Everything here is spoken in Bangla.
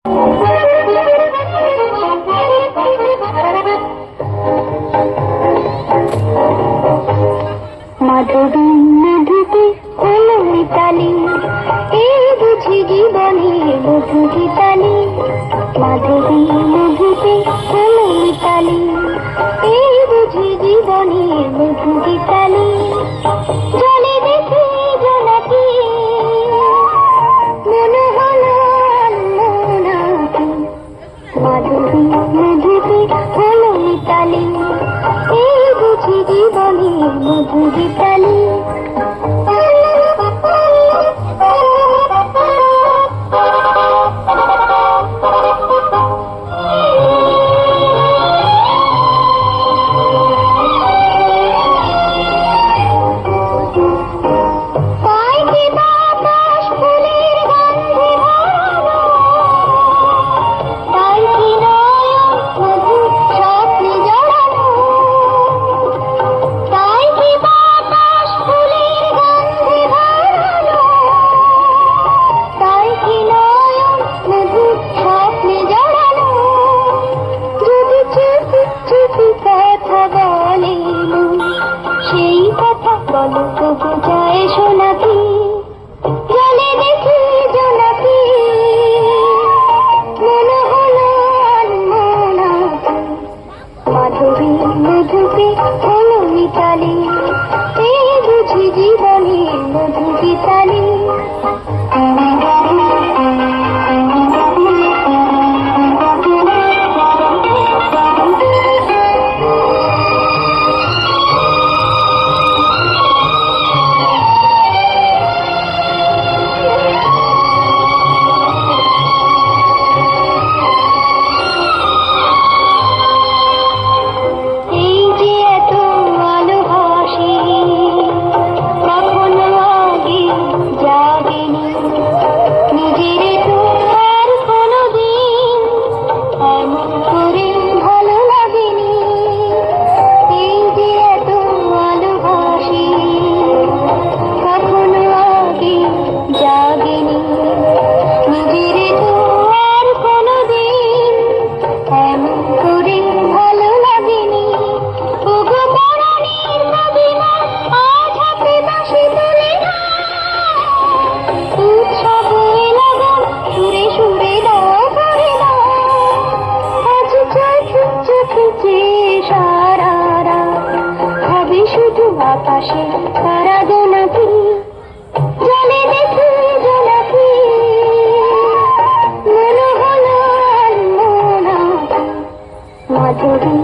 মাধবী মধুতে হলো মিতালি, এই বুঝি জীবনে মধু গীতালি। মাধবী মধুতে হলো মিতালি, এই বুঝি জীবনে মধু গীতালি। জলে দেখি জোনাকি, মনে হলো আনমনাকি। মাধবী মধুতে হলো মিতালি, এই বুঝি জীবনে মধু গীতালি। সেই কথা বলো তবু যায় শোনাকি, জলে দেখি জোনাকি, মনে হলো আনমনাকি। মাধবী মধুতে হলো মিতালি, এই বুঝি জীবনে মধু গীতালি। আকাশে তারা জোনাকি, জলে দেখি জোনাকি, মনে হলো আনমনাকি। মাধবী